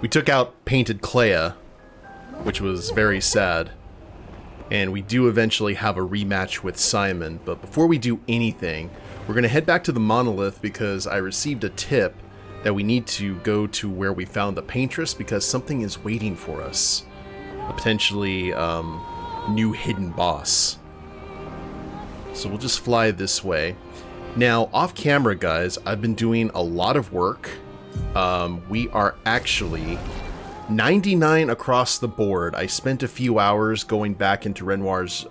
We took out Painted Clair, which was very sad. And we do eventually have a rematch with Simon. But before we do anything, we're going to head back to the monolith because I received a tip that we need to go to where we found the paintress because something is waiting for us. A potentially new hidden boss. So we'll just fly this way. Now, off camera, guys, I've been doing a lot of work. We are actually 99 across the board. I spent a few hours going back into Renoir's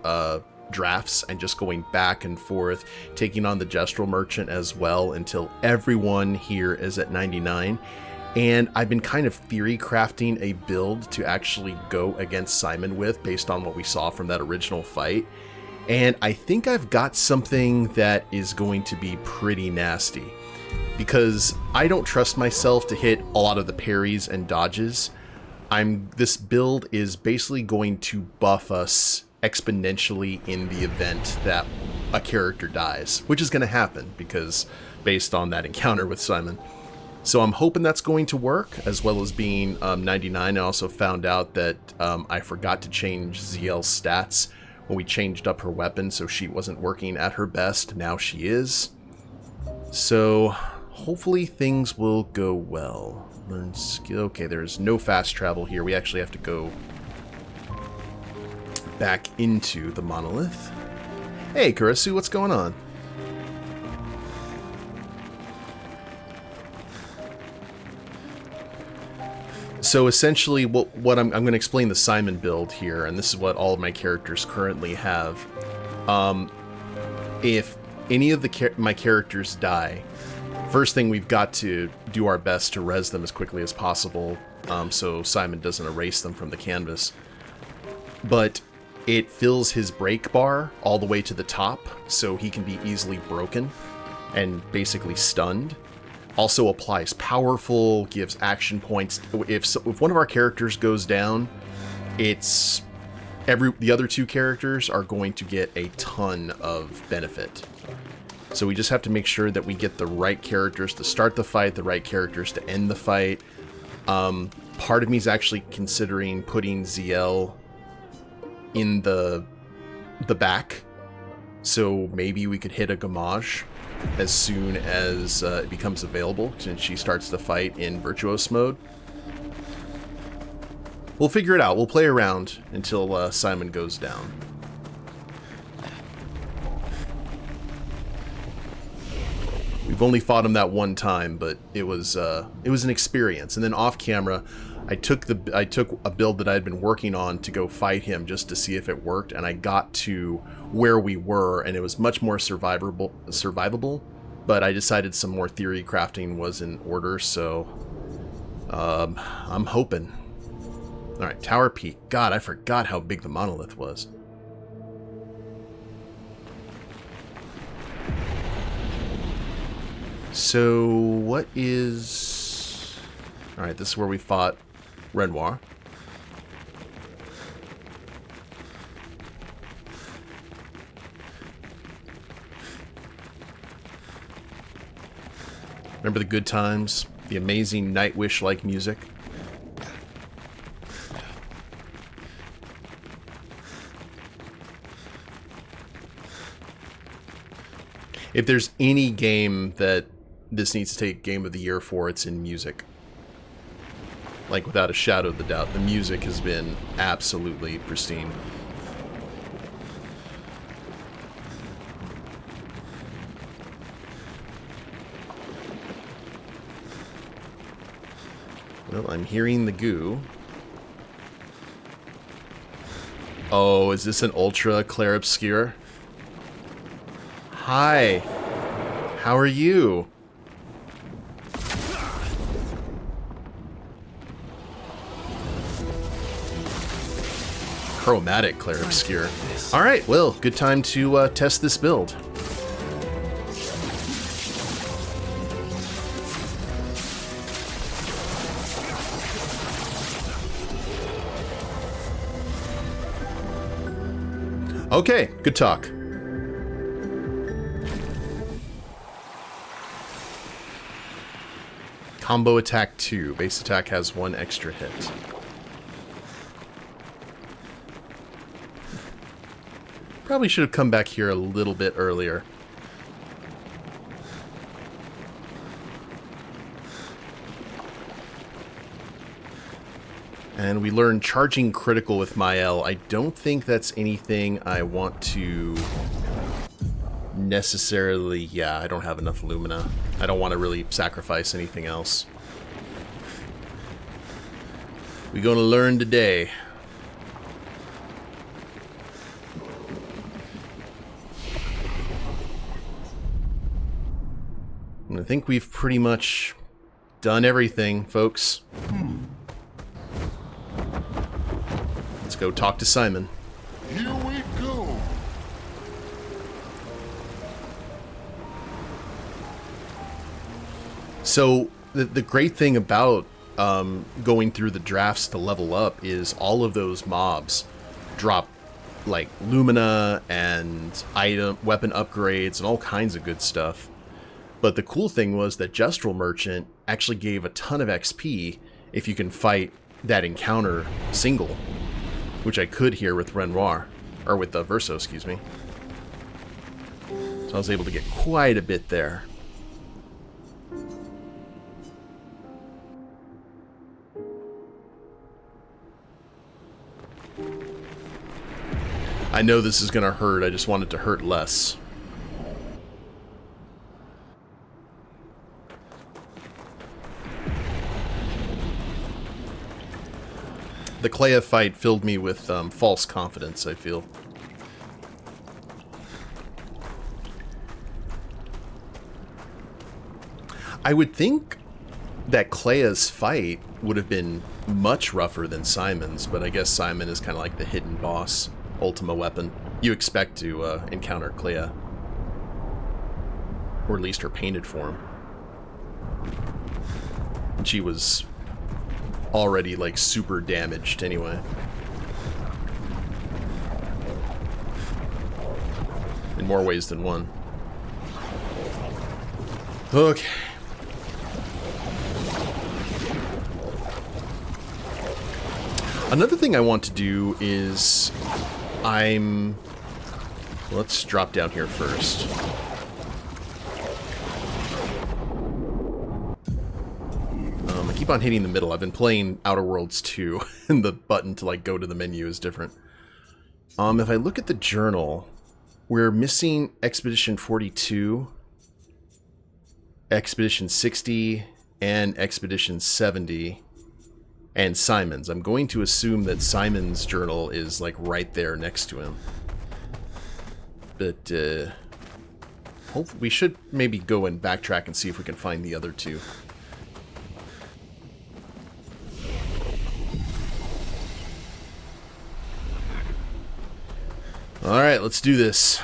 drafts and just going back and forth, taking on the Gestural Merchant as well until everyone here is at 99. And I've been kind of theory crafting a build to actually go against Simon with based on what we saw from that original fight. And I think I've got something that is going to be pretty nasty because I don't trust myself to hit a lot of the parries and dodges. This build is basically going to buff us exponentially in the event that a character dies, which is going to happen because based on that encounter with Simon. So I'm hoping that's going to work, as well as being 99. I also found out that I forgot to change ZL's stats when we changed up her weapon, so she wasn't working at her best. Now she is. So hopefully things will go well. Learn skill. Okay, there's no fast travel here. We actually have to go back into the monolith. Hey, Kurisu, what's going on? So essentially, what I'm going to explain the Simon build here, and this is what all of my characters currently have. If any of my characters die, first thing we've got to do our best to res them as quickly as possible, so Simon doesn't erase them from the canvas. But it fills his break bar all the way to the top, so he can be easily broken and basically stunned. Also applies powerful, gives action points. If one of our characters goes down, the other two characters are going to get a ton of benefit. So we just have to make sure that we get the right characters to start the fight, the right characters to end the fight. Part of me is actually considering putting ZL in the back, so maybe we could hit a Gamage as soon as it becomes available, since she starts the fight in Virtuose mode. We'll figure it out. We'll play around until Simon goes down. We've only fought him that one time, but it was an experience. And then off camera, I took a build that I had been working on to go fight him just to see if it worked, and I got to where we were, and it was much more survivable. But I decided some more theory crafting was in order, so I'm hoping. All right, Tower Peak. God, I forgot how big the monolith was. So what is... All right, this is where we fought Renoir. Remember the good times? The amazing Nightwish-like music? If there's any game that this needs to take Game of the Year for, it's in music. Like, without a shadow of the doubt, the music has been absolutely pristine. Well, I'm hearing the goo. Oh, is this an Ultra Clair Obscur? Hi. How are you? Chromatic Clair Obscur. Alright, well, good time to test this build. Okay, good talk. combo attack 2. Base attack has 1 extra hit. Probably should have come back here a little bit earlier. And we learned charging critical with Mael. I don't think that's anything I want to necessarily... Yeah, I don't have enough Lumina. I don't want to really sacrifice anything else. We're gonna learn today. And I think we've pretty much done everything, folks. Let's go talk to Simon. Here we go. So the great thing about going through the drafts to level up is all of those mobs drop like Lumina and weapon upgrades and all kinds of good stuff. But the cool thing was that Gestural Merchant actually gave a ton of XP if you can fight that encounter single, which I could here with Renoir, or with Verso, excuse me. So I was able to get quite a bit there. I know this is going to hurt, I just want it to hurt less. The Clair fight filled me with false confidence, I feel. I would think that Clair's fight would have been much rougher than Simon's, but I guess Simon is kind of like the hidden boss, Ultima weapon. You expect to encounter Clair. Or at least her painted form. And she was already like super damaged anyway. In more ways than one. Okay. Another thing I want to do is let's drop down here first. I keep on hitting the middle. I've been playing Outer Worlds 2, and the button to like go to the menu is different. If I look at the journal, we're missing Expedition 42, Expedition 60, and Expedition 70, and Simon's. I'm going to assume that Simon's journal is like right there next to him. But hopefully we should maybe go and backtrack and see if we can find the other two. Alright, let's do this.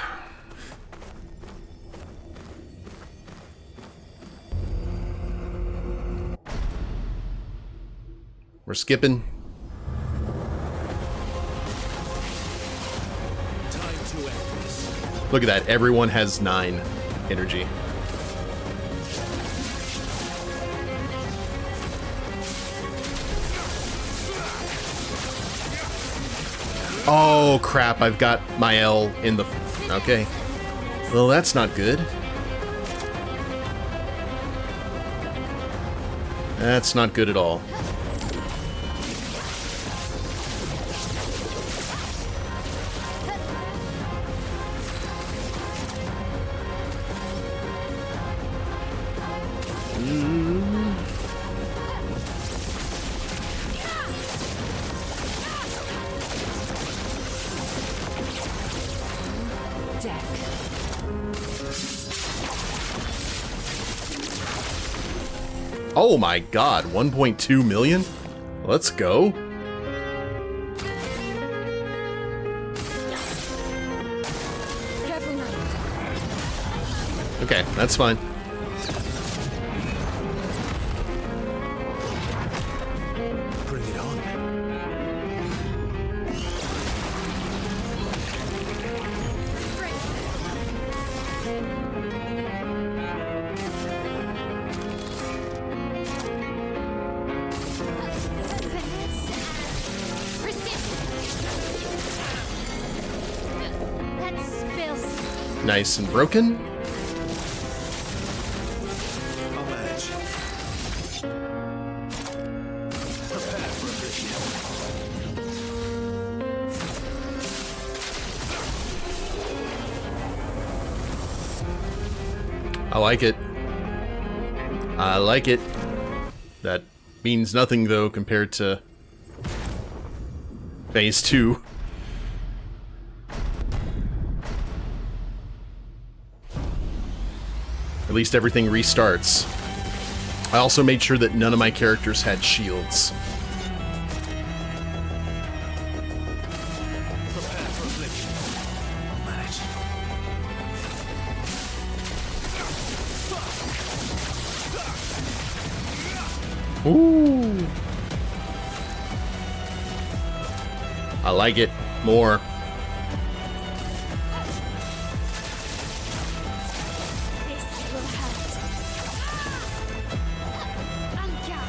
We're skipping. Look at that, everyone has 9 energy. Oh crap, I've got my L in the... Okay. Well, that's not good. That's not good at all. Oh my god, 1.2 million? Let's go. Okay, that's fine. Bring it on. Nice and broken. I'll manage. Prepare for a I like it. I like it. That means nothing, though, compared to Phase 2. At least everything restarts. I also made sure that none of my characters had shields. Prepare for affliction. I'll manage. Ooh. I like it more. This will hurt. Anka.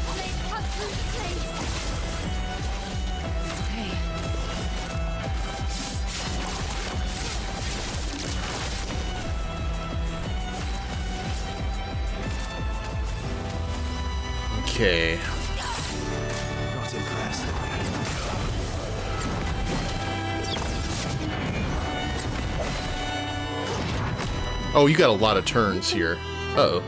Blade cut through the blade. Hey. Okay. Not impressed. Oh, you got a lot of turns here. Uh-oh.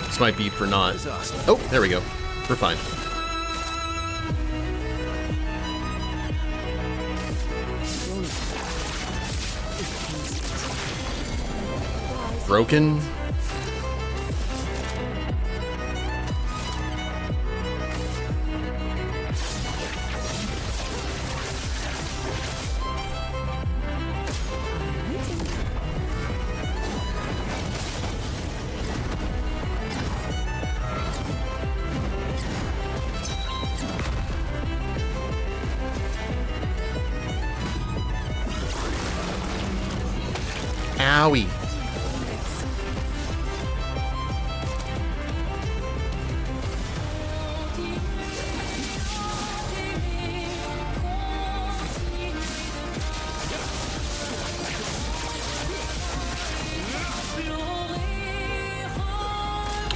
This might be for not. Disaster. Oh, there we go. We're fine. Broken. Owie.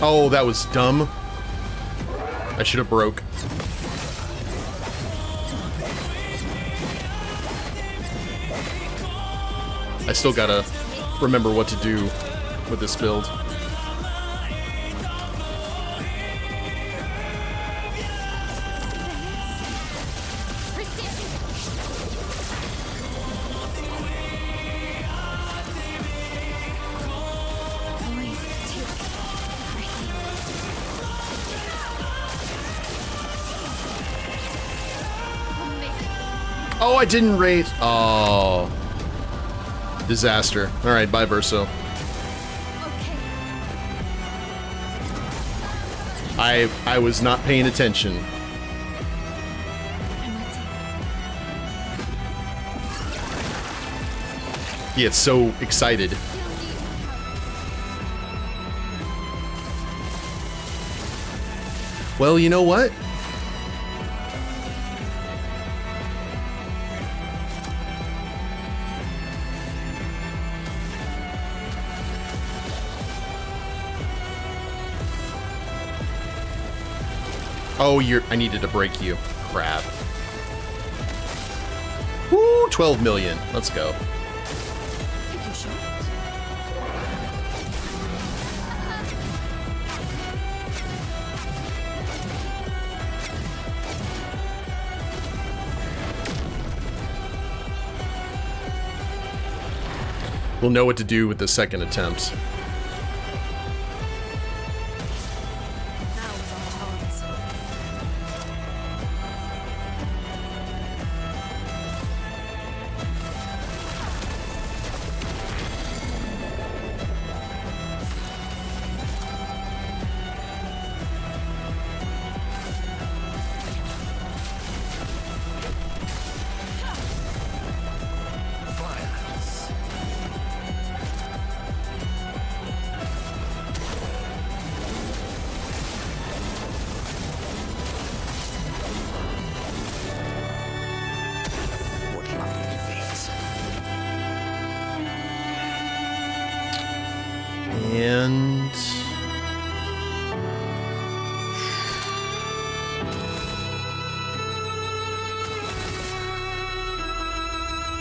Oh, that was dumb. I should have broke. I still gotta remember what to do with this build. Oh, I didn't rate. Oh. Disaster. Alright, bye, Verso. I was not paying attention. He gets so excited. Well, you know what? Oh, I needed to break you. Crap. Woo, 12 million. Let's go. We'll know what to do with the second attempt. And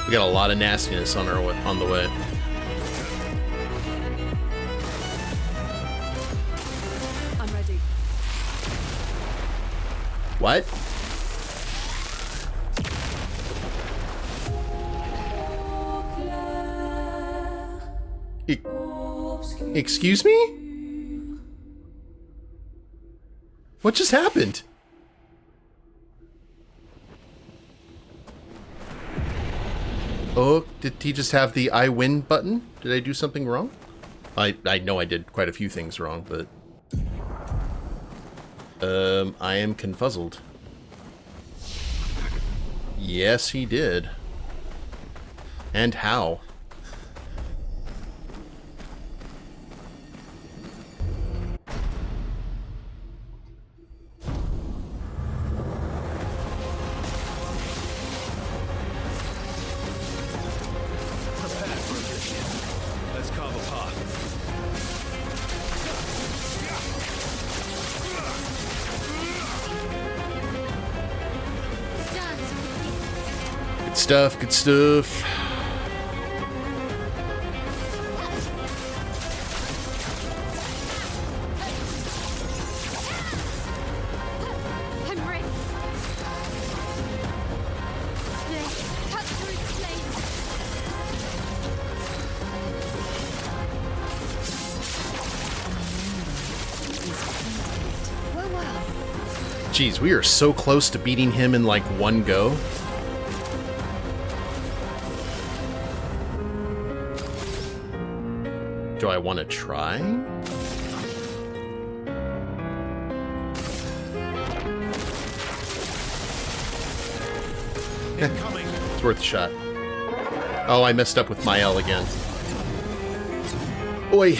we got a lot of nastiness on the way. I'm ready. What? Excuse me? What just happened? Oh, did he just have the I win button? Did I do something wrong? I know I did quite a few things wrong, but I am confuzzled. Yes, he did. And how? Prepare for affliction. Let's carve a path. Dance begins. Good stuff, good stuff. I'm ready. Blade, cut through the flames. Well. Jeez, we are so close to beating him in like one go. Do I want to try? Incoming. It's worth a shot. Oh, I messed up with my L again. Oi.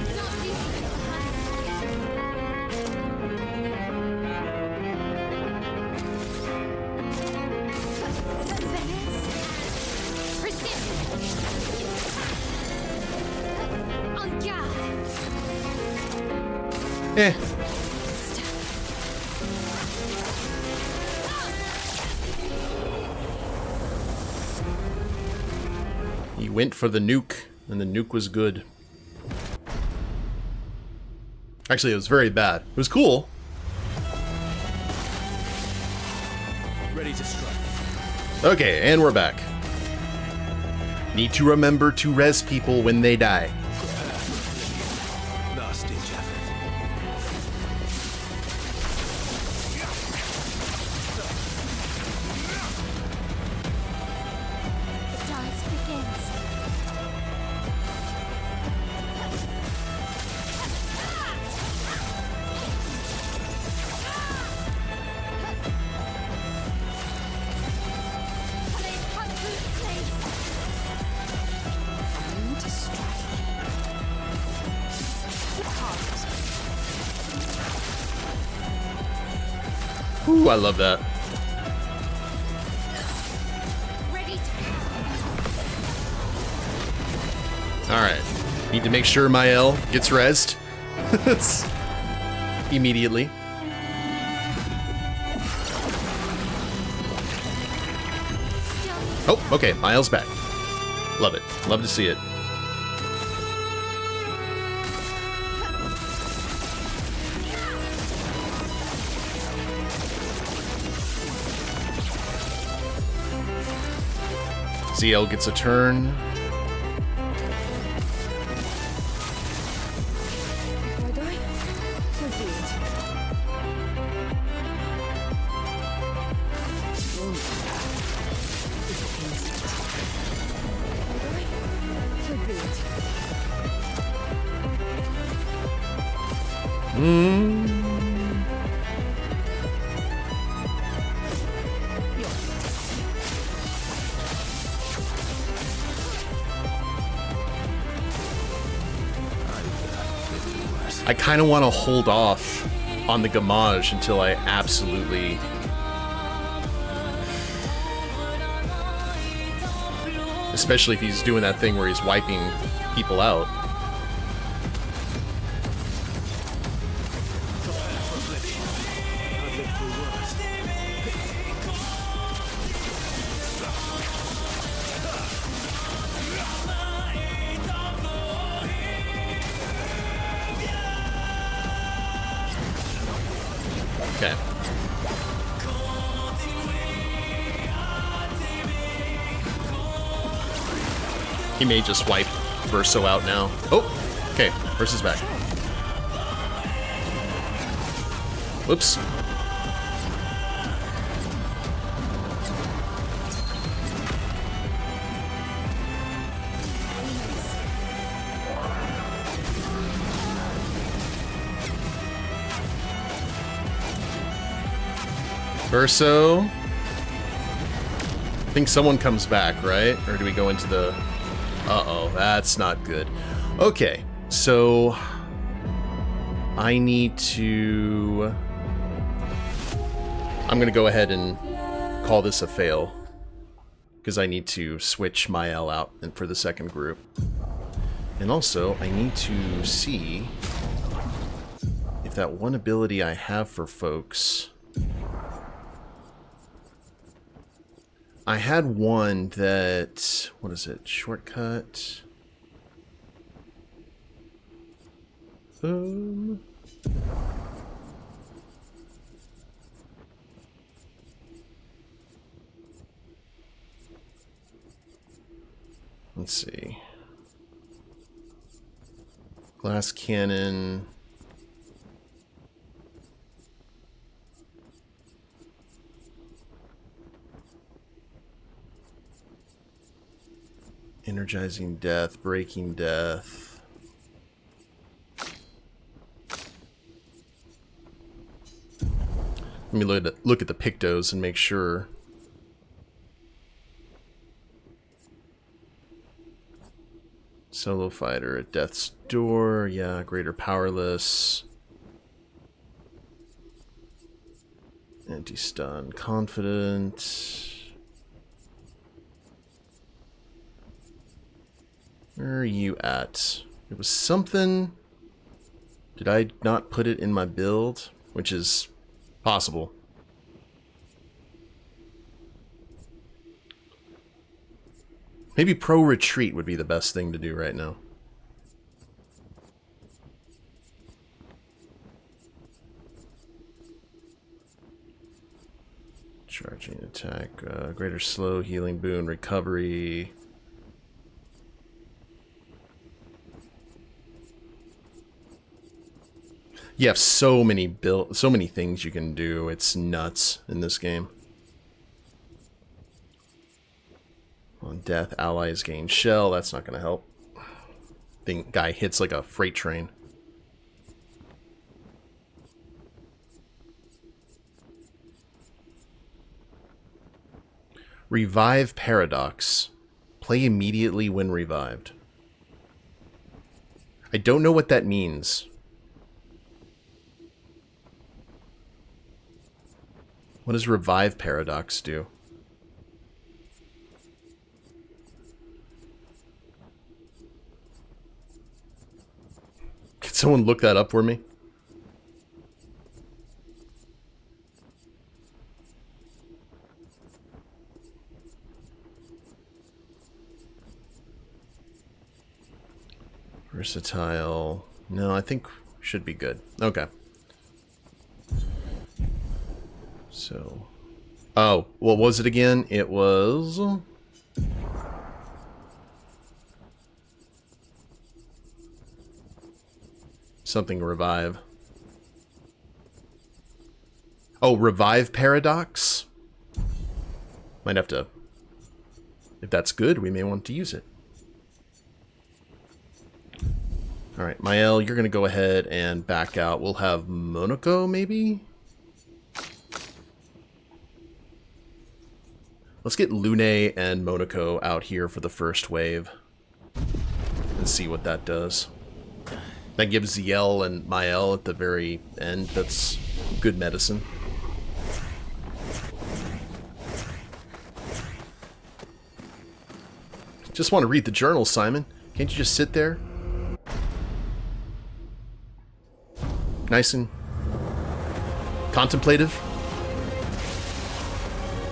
Not leaving it behind. Venice. Resist. En garde. Eh. He went for the nuke, and the nuke was good. Actually, it was very bad. It was cool. Ready to strike. Okay, and we're back. Need to remember to res people when they die. Prepare for affliction. Last ditch effort. The dance begins. Blade, cut through the flames. Aim to strike. Ooh, I love that. Ready to Alright. Need to make sure my L gets rezzed. Immediately. Oh, okay. My L's back. Love it. Love to see it. ZL gets a turn. I kind of want to hold off on the Gamage until I absolutely Especially if he's doing that thing where he's wiping people out. I've lived through worse. Okay. He may just wipe Verso out now. Oh, okay. Verso's back. Whoops. Verso. I think someone comes back, right? Or do we go into the... Uh-oh, that's not good. Okay, so... I need to... I'm going to go ahead and call this a fail. Because I need to switch Mael out for the second group. And also, I need to see if that one ability I have for folks... I had one that... What is it? Shortcut? Let's see. Glass cannon... Energizing death, breaking death. Let me look at the Pictos and make sure. Solo fighter at death's door. Yeah, greater powerless. Anti-stun, confident. Where are you at? It was something... Did I not put it in my build? Which is possible. Maybe Pro Retreat would be the best thing to do right now. Charging attack, greater slow, healing boon, recovery... You have so many things you can do. It's nuts in this game. On death, allies gain shell. That's not going to help. Think guy hits like a freight train. Revive Paradox. Play immediately when revived. I don't know what that means. What does Revive Paradox do? Can someone look that up for me? Versatile. No, I think should be good. Okay. So, oh, what was it again? It was something revive. Oh, Revive Paradox? Might have to, if that's good, we may want to use it. Alright, Mael, you're going to go ahead and back out. We'll have Monaco, maybe? Let's get Lune and Monaco out here for the first wave. And see what that does. That gives Ziel and Mael at the very end. That's good medicine. Just want to read the journal, Simon. Can't you just sit there? Nice and contemplative.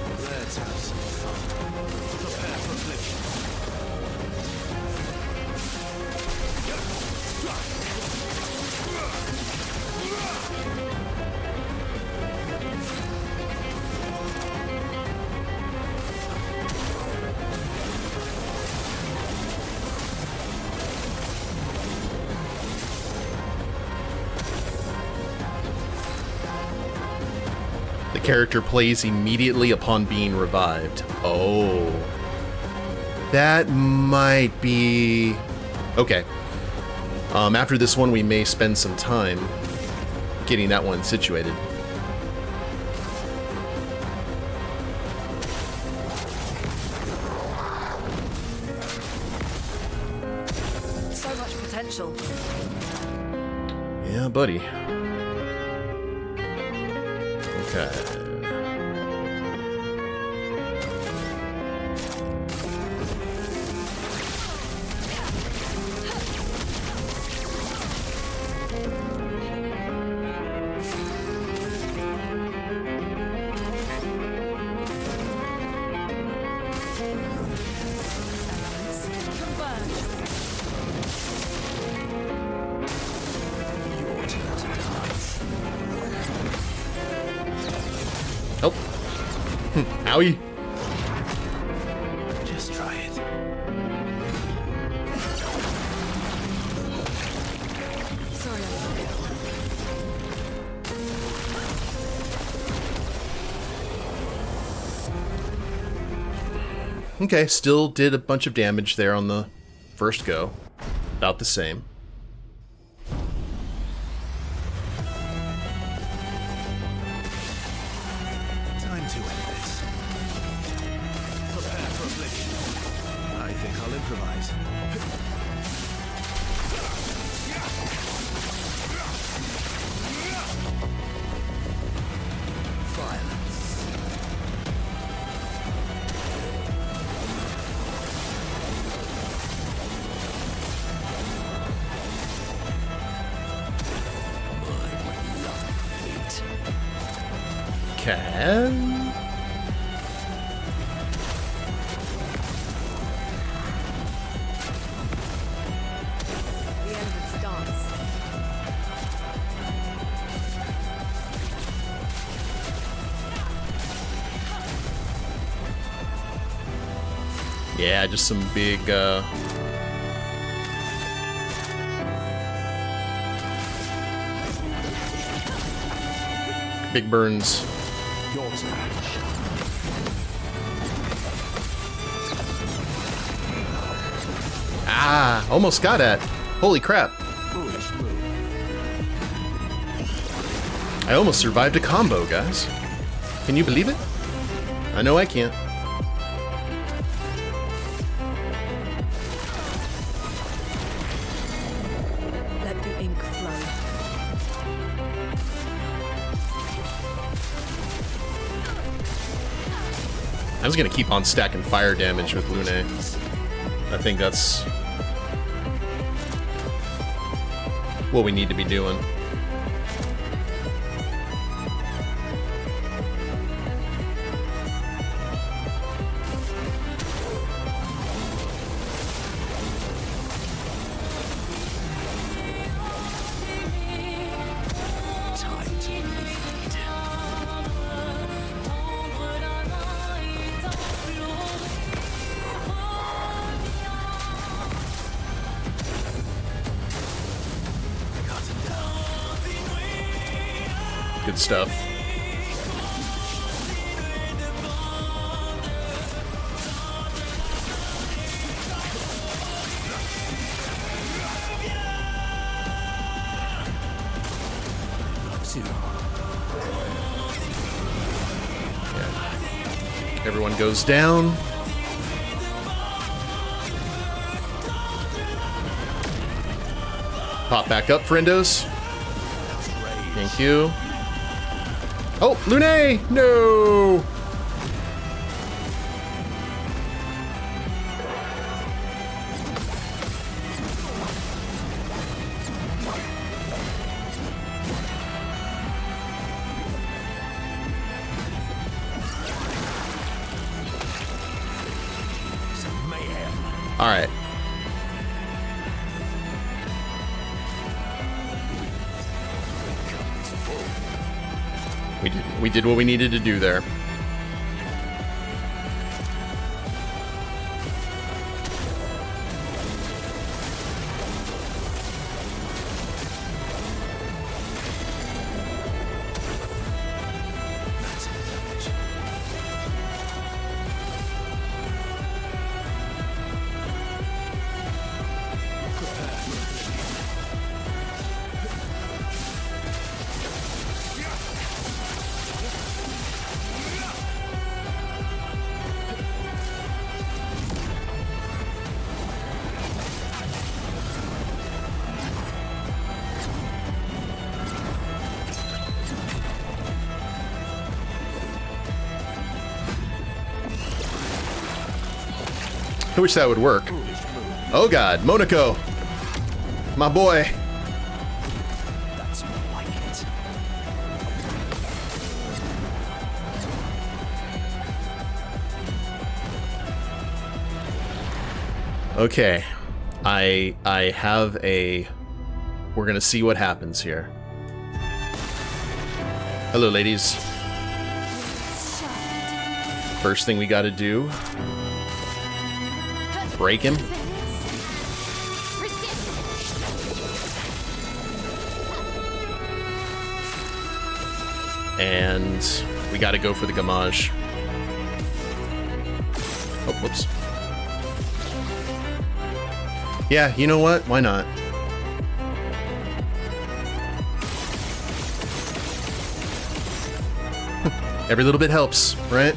Let's have some fun. Prepare for affliction. The character plays immediately upon being revived. Oh. That might be... Okay. After this one, we may spend some time getting that one situated. So much potential. Yeah, buddy. Okay. Oh. Owie. Just try it. Sorry, Okay, still did a bunch of damage there on the first go. About the same. Time to end this. Prepare for affliction. I think I'll improvise. Violence. Okay. the elements dance. Yeah, just some big, big burns. Your turn. Ah, almost got at. Holy crap. Foolish move. I almost survived a combo, guys. Can you believe it? I know I can't. Let the ink flow. I was gonna keep on stacking fire damage with Lumiére. I think that's what we need to be doing. Time to lead. Cut him down. Good stuff. Everyone goes down. Pop back up, friendos. Thank you. Oh, Lumiére! No! Alright. We did what we needed to do there. I wish that would work. Oh god, Monaco! My boy! That's more like it. Okay. I have a... We're gonna see what happens here. Hello, ladies. First thing we gotta do... break him. And we gotta go for the gamage. Oh, whoops. Yeah, you know what? Why not? Every little bit helps, right?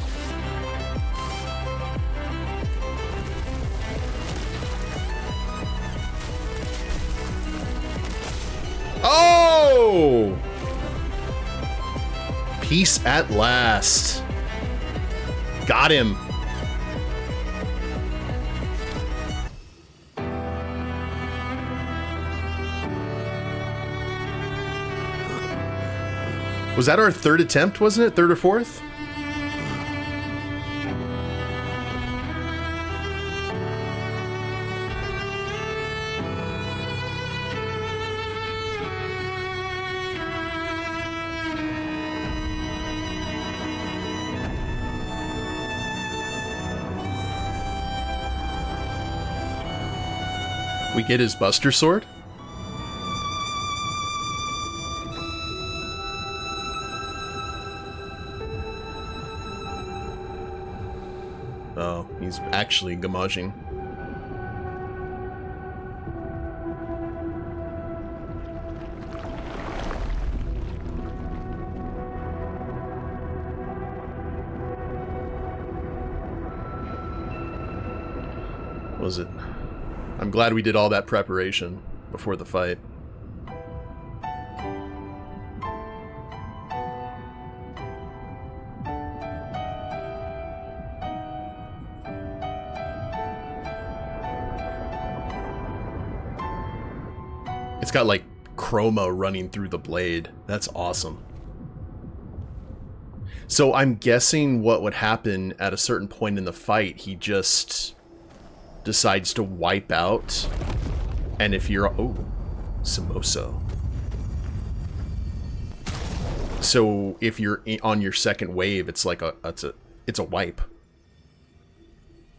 Oh! Peace at last. Got him. Was that our third attempt, wasn't it? Third or fourth? We get his Buster Sword? Oh, he's actually gamaging. Was it? I'm glad we did all that preparation before the fight. It's got like chroma running through the blade. That's awesome. So I'm guessing what would happen at a certain point in the fight, he just decides to wipe out. And if you're... Oh, Samoso. So if you're on your second wave, it's like it's a wipe.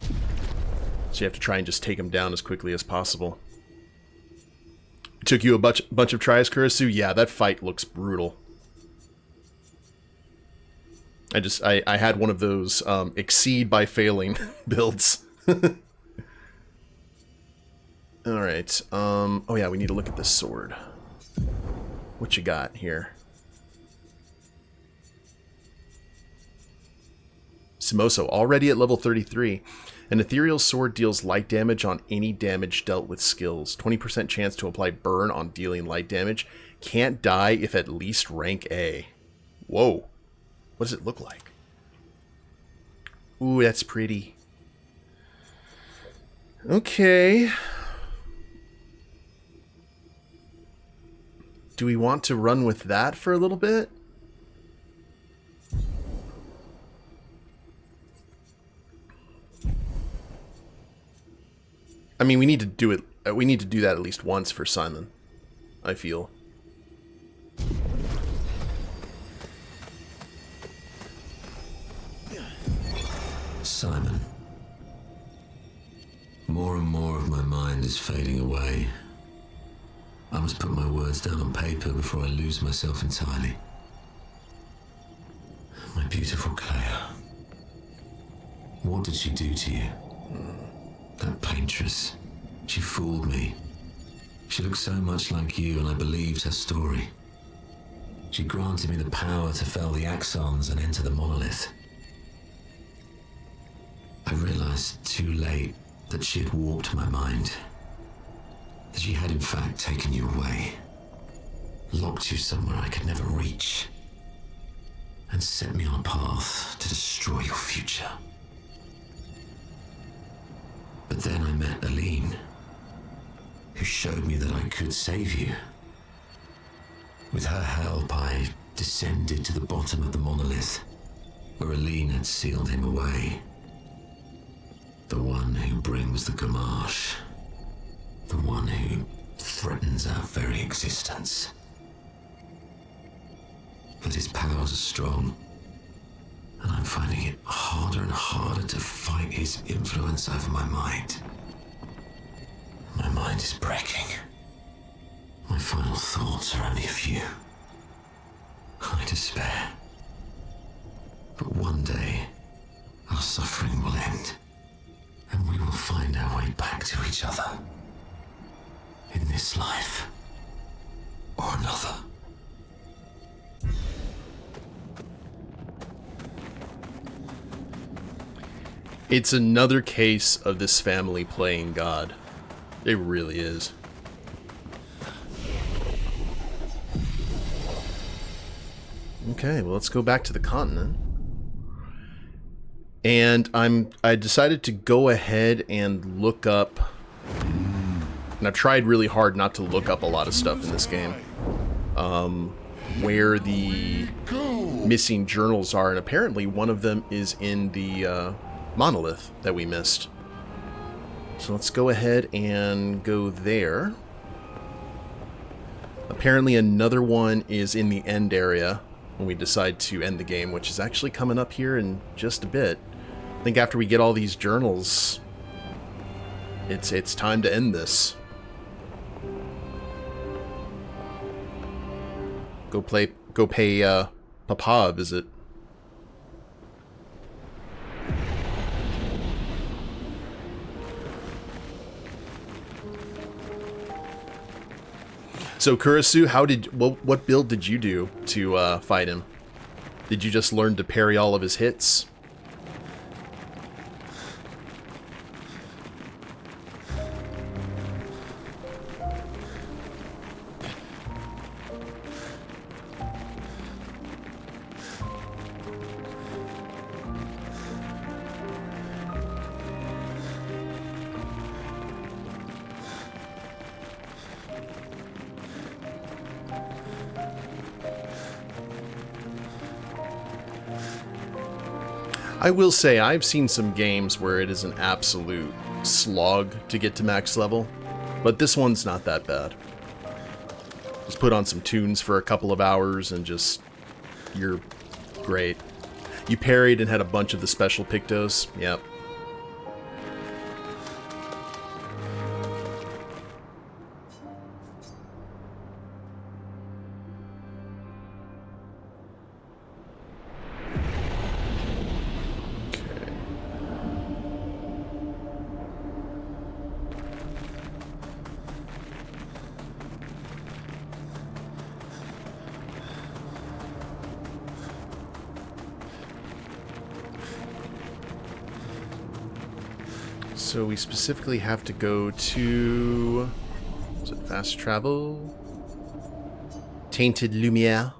So you have to try and just take him down as quickly as possible. It took you a bunch of tries, Kurisu? Yeah, that fight looks brutal. I had one of those exceed by failing builds. Alright, oh yeah, we need to look at this sword. What you got here? Samoso, already at level 33. An ethereal sword deals light damage on any damage dealt with skills. 20% chance to apply burn on dealing light damage. Can't die if at least rank A. Whoa. What does it look like? Ooh, that's pretty. Okay. Do we want to run with that for a little bit? I mean, we need to do it. We need to do that at least once for Simon, I feel. Simon. More and more of my mind is fading away. I must put my words down on paper before I lose myself entirely. My beautiful Clair. What did she do to you? That paintress. She fooled me. She looked so much like you, and I believed her story. She granted me the power to fell the axons and enter the monolith. I realized too late that she had warped my mind. That she had in fact taken you away. Locked you somewhere I could never reach. And set me on a path to destroy your future. But then I met Aline, who showed me that I could save you. With her help, I descended to the bottom of the monolith, where Aline had sealed him away. The one who brings the Gamache. The one who threatens our very existence. But his powers are strong, and I'm finding it harder and harder to fight his influence over my mind. My mind is breaking. My final thoughts are only a few. I despair. But one day, our suffering will end, and we will find our way back to each other. In this life, or another. It's another case of this family playing God. It really is. Okay, well, let's go back to the continent. And I decided to go ahead and look up, and I've tried really hard not to look up a lot of stuff in this game, where the missing journals are, and apparently one of them is in the monolith that we missed. So let's go ahead and go there. Apparently another one is in the end area when we decide to end the game, which is actually coming up here in just a bit. I think after we get all these journals, it's time to end this. Go pay Papa a visit. So Kurisu, what build did you do to fight him? Did you just learn to parry all of his hits? I will say, I've seen some games where it is an absolute slog to get to max level, but this one's not that bad. Just put on some tunes for a couple of hours and just, you're great. You parried and had a bunch of the special Pictos, yep. So we specifically have to go to, is it fast travel? Tainted Lumiére.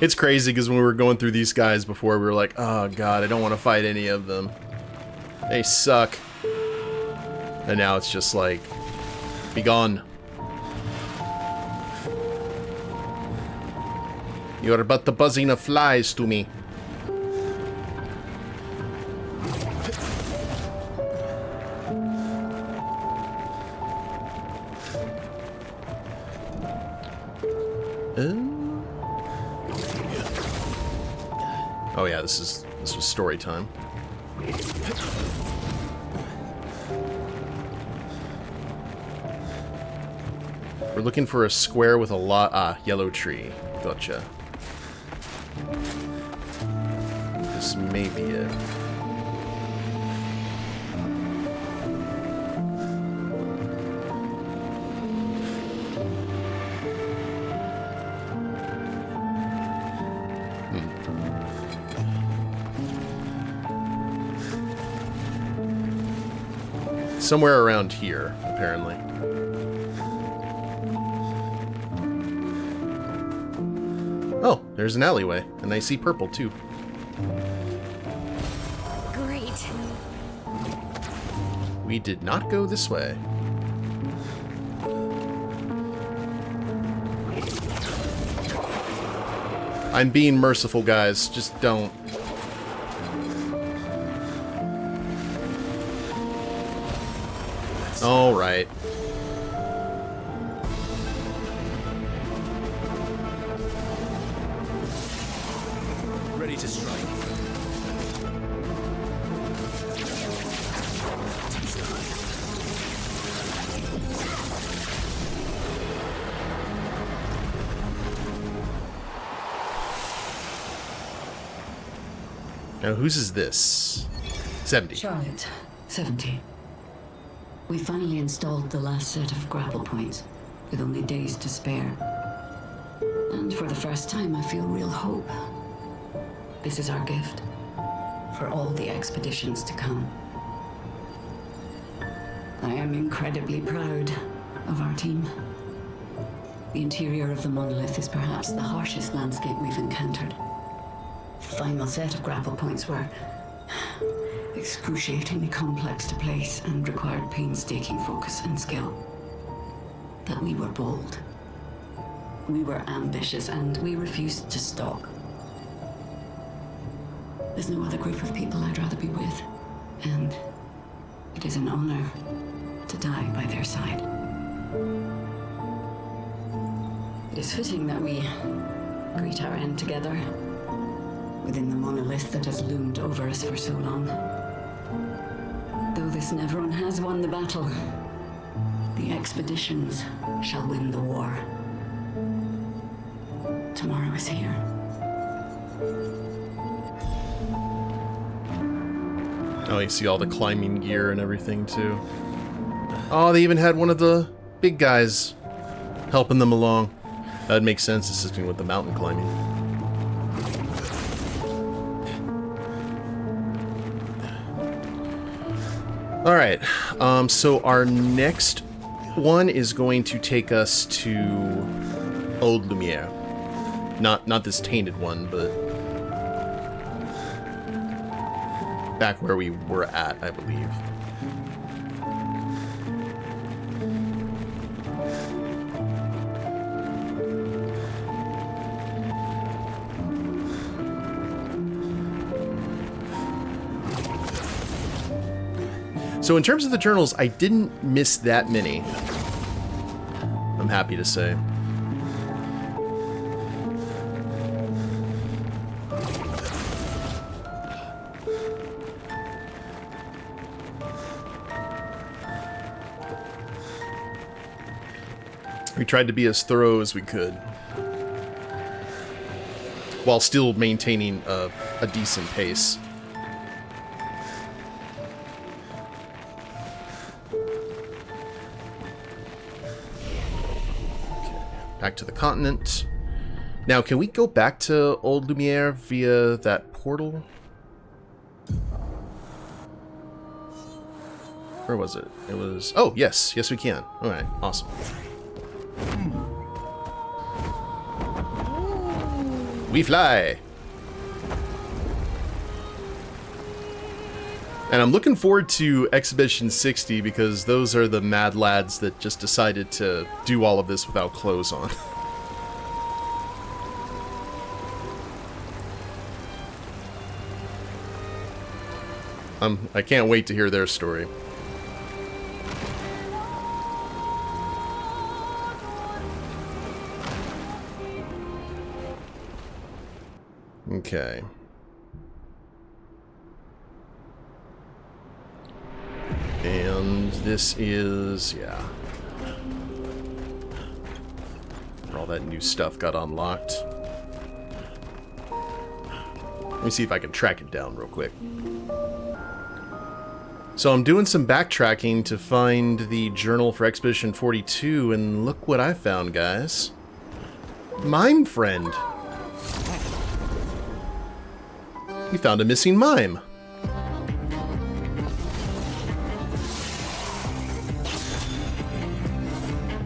It's crazy because when we were going through these guys before, we were like, oh god, I don't want to fight any of them. They suck. And now it's just like, be gone. You're but the buzzing of flies to me. Oh yeah, this was story time. We're looking for a square with a lot. Ah, yellow tree. Gotcha. This may be it. Somewhere around here, apparently. Oh, there's an alleyway, and I see purple too. Great. We did not go this way. I'm being merciful, guys. Just don't. All right. Ready to strike. Now, whose is this? 70. Charlotte, 70. We finally installed the last set of grapple points, with only days to spare. And for the first time, I feel real hope. This is our gift, for all the expeditions to come. I am incredibly proud of our team. The interior of the monolith is perhaps the harshest landscape we've encountered. The final set of grapple points were excruciatingly complex to place and required painstaking focus and skill. But we were bold. We were ambitious, and we refused to stop. There's no other group of people I'd rather be with, and it is an honor to die by their side. It is fitting that we greet our end together within the monolith that has loomed over us for so long. Though this Nevron has won the battle, the expeditions shall win the war. Tomorrow is here. Oh, you see all the climbing gear and everything, too. Oh, they even had one of the big guys helping them along. That would make sense, assisting with the mountain climbing. Alright, so our next one is going to take us to Old Lumiére. Not this tainted one, but back where we were at, I believe. So in terms of the journals, I didn't miss that many. I'm happy to say. We tried to be as thorough as we could, while still maintaining a decent pace. Back to the continent. Now, can we go back to Old Lumiére via that portal? Where was it? It was... Oh, yes. Yes, we can. Alright, awesome. We fly! And I'm looking forward to Exhibition 60 because those are the mad lads that just decided to do all of this without clothes on. I can't wait to hear their story. Okay. And this is, yeah. Where all that new stuff got unlocked. Let me see if I can track it down real quick. So I'm doing some backtracking to find the journal for Expedition 42, and look what I found, guys. Mime friend. We found a missing mime.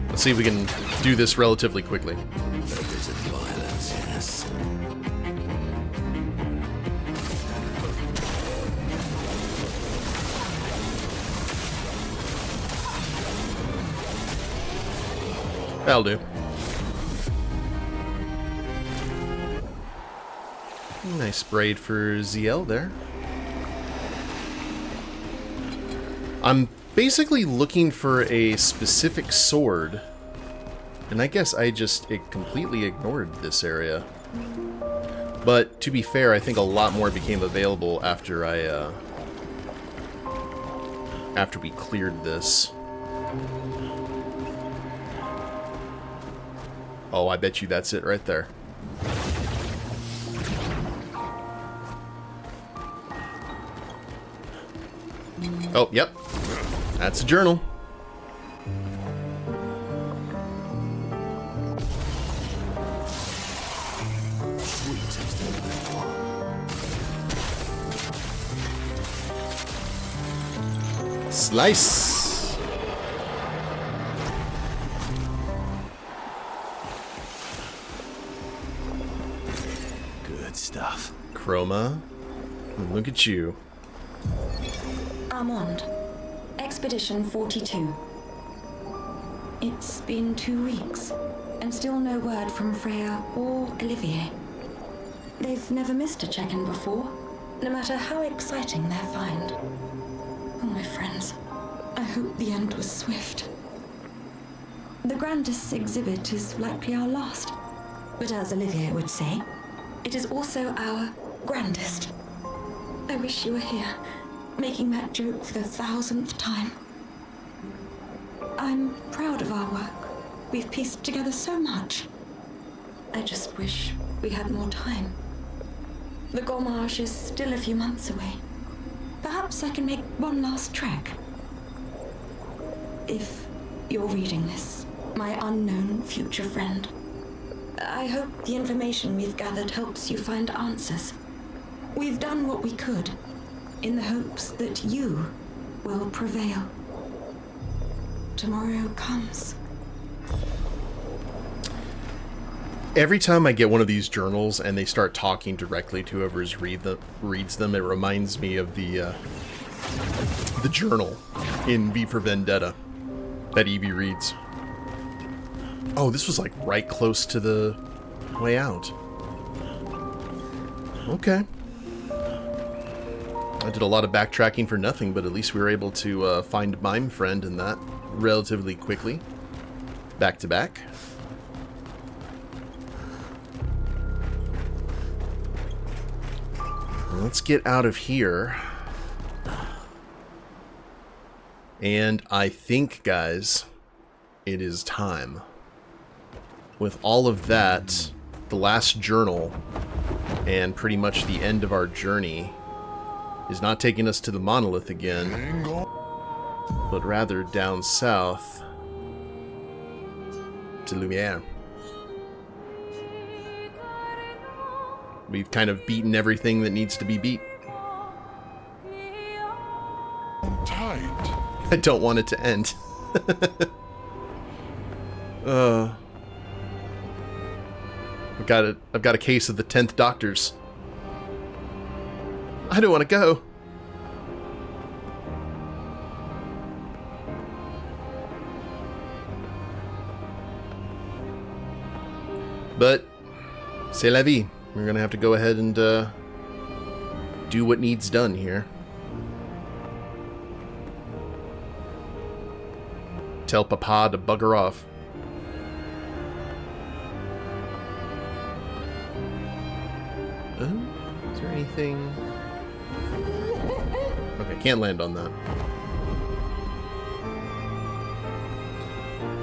Let's see if we can do this relatively quickly. A bit of violence, yes. That'll do. Nice braid for ZL there. I'm basically looking for a specific sword, and I guess I just completely ignored this area. But to be fair, I think a lot more became available after after we cleared this. Oh, I bet you that's it right there. Oh, yep. That's a journal. Slice. Good stuff. Chroma. Look at you. Armand, Expedition 42. It's been 2 weeks, and still no word from Freya or Olivier. They've never missed a check-in before, no matter how exciting their find. Oh, my friends, I hope the end was swift. The grandest exhibit is likely our last, but as Olivier would say, it is also our grandest. I wish you were here, making that joke for the 1000th time. I'm proud of our work. We've pieced together so much. I just wish we had more time. The Gormage is still a few months away. Perhaps I can make one last trek. If you're reading this, my unknown future friend, I hope the information we've gathered helps you find answers. We've done what we could, in the hopes that you will prevail. Tomorrow comes. Every time I get one of these journals and they start talking directly to whoever's reads them, it reminds me of the journal in V for Vendetta that Evie reads. Oh, this was like right close to the way out. Okay. I did a lot of backtracking for nothing, but at least we were able to find Mime Friend in that relatively quickly. Back to back. Let's get out of here. And I think, guys, it is time. With all of that, the last journal, and pretty much the end of our journey, is not taking us to the monolith again, but rather down south to Lumiére. We've kind of beaten everything that needs to be beat. Tight. I don't want it to end. I've got a case of the 10th Doctors. I don't want to go. But c'est la vie. We're gonna have to go ahead and do what needs done here. Tell Papa to bugger off. Is there anything? Okay, can't land on that.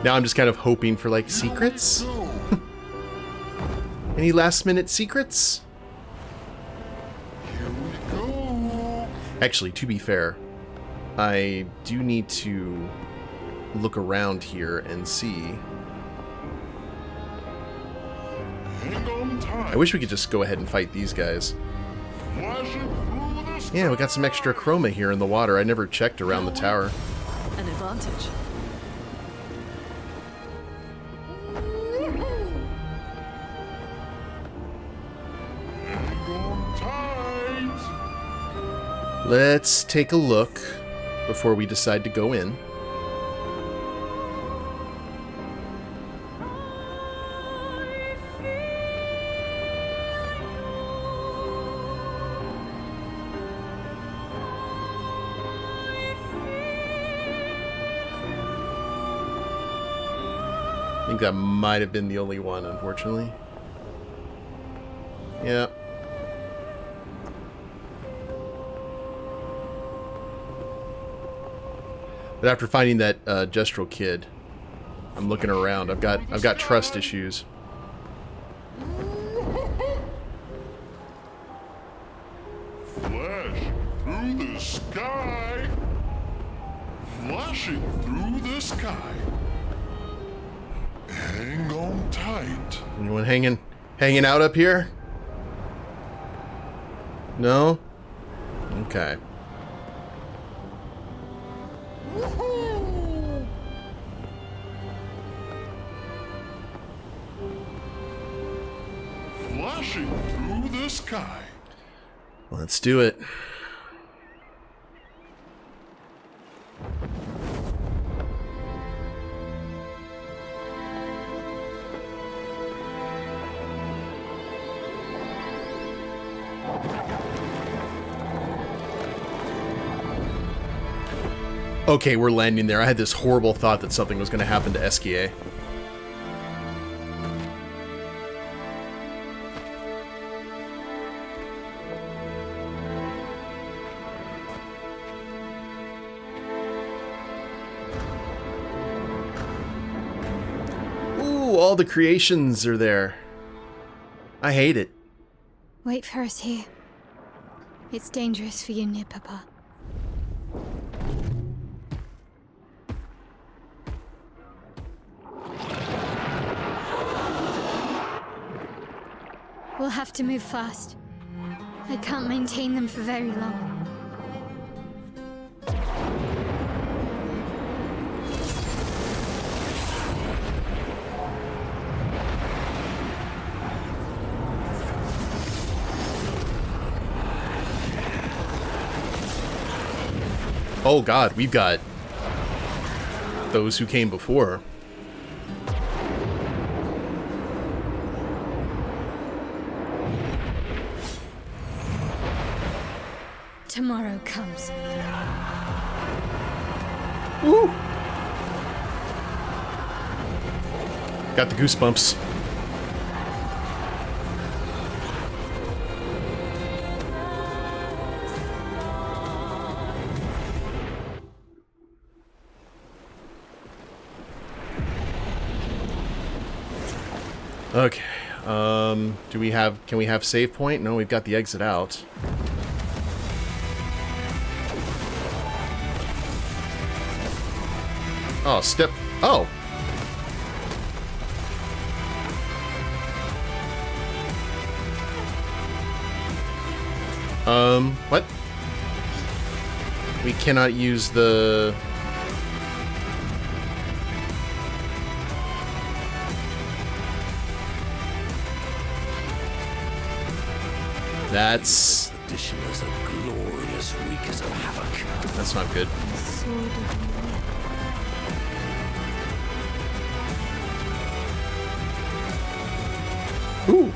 Now I'm just kind of hoping for, like, secrets? Any last-minute secrets? Here we go. Actually, to be fair, I do need to look around here and see. Hang on tight. I wish we could just go ahead and fight these guys. Flashing through the sky. Yeah, we got some extra chroma here in the water. I never checked around the tower. An advantage. Hang on tight. Let's take a look before we decide to go in. I think that might have been the only one, unfortunately. Yeah. But after finding that Gestural kid, I'm looking around. I've got trust issues. Flash through the sky. Flashing through the sky. Hang on tight. Anyone hanging out up here? No? Okay. Flashing through the sky. Let's do it. Okay, we're landing there. I had this horrible thought that something was going to happen to SKA. Ooh, all the creations are there. I hate it. Wait for us here. It's dangerous for you near Papa. We'll have to move fast. I can't maintain them for very long. Oh god, we've got those who came before. Tomorrow comes. Woo! Got the goosebumps. Okay. Can we have save point? No, we've got the exit out. Oh, step. Oh. What? We cannot use the... That's... Addition is a glorious wreakers of havoc. That's not good. Ooh.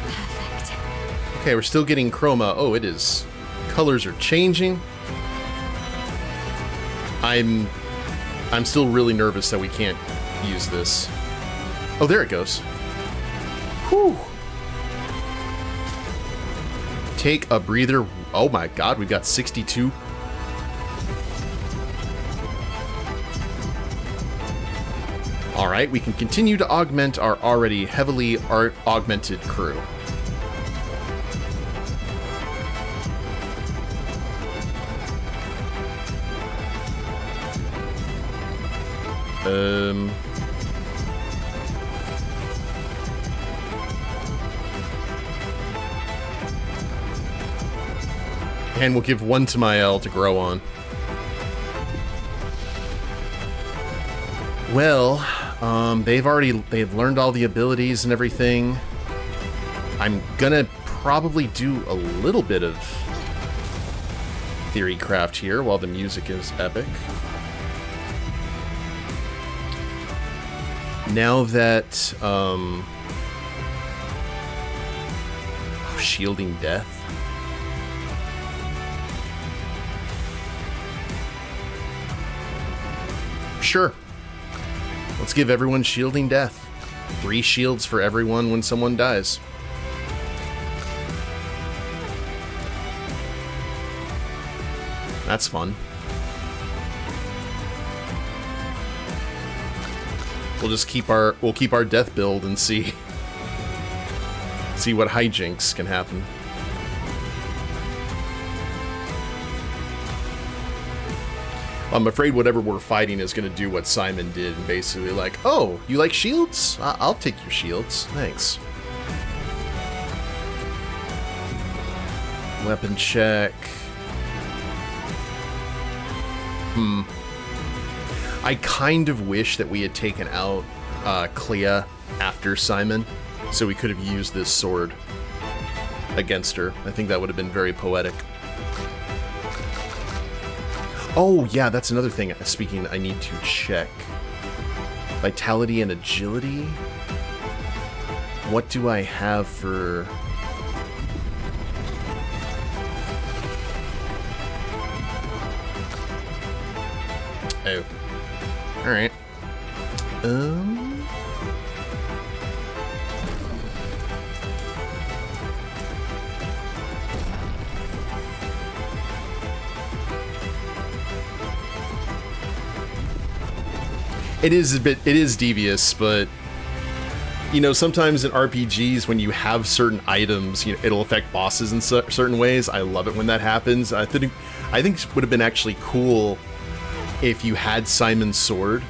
Perfect. Okay, we're still getting chroma. Oh, it is colors are changing. I'm still really nervous that we can't use this. Oh, there it goes. Whew. Take a breather. Oh my god, we've got 62. Alright, we can continue to augment our already heavily augmented crew. And we'll give one to Mael to grow on. Well, they've learned all the abilities and everything. I'm gonna probably do a little bit of theory craft here while the music is epic. Now that, shielding death. Sure. Let's give everyone shielding death. 3 shields for everyone when someone dies. That's fun. We'll keep our death build and see what hijinks can happen. I'm afraid whatever we're fighting is going to do what Simon did, and basically like, oh, you like shields? I'll take your shields. Thanks. Weapon check. I kind of wish that we had taken out Clair after Simon, so we could have used this sword against her. I think that would have been very poetic. Oh, yeah, that's another thing. Speaking, I need to check. Vitality and agility? What do I have for... Oh. Alright. It is devious, but you know, sometimes in RPGs when you have certain items, you know, it'll affect bosses in certain ways. I love it when that happens. I think it would have been actually cool if you had Simon's sword,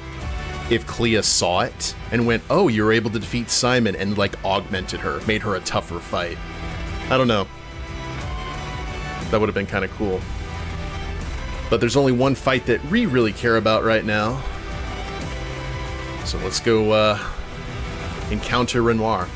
if Clair saw it and went, oh, you were able to defeat Simon, and like augmented her, made her a tougher fight. I don't know. That would have been kind of cool. But there's only one fight that we really care about right now. So let's go encounter Renoir.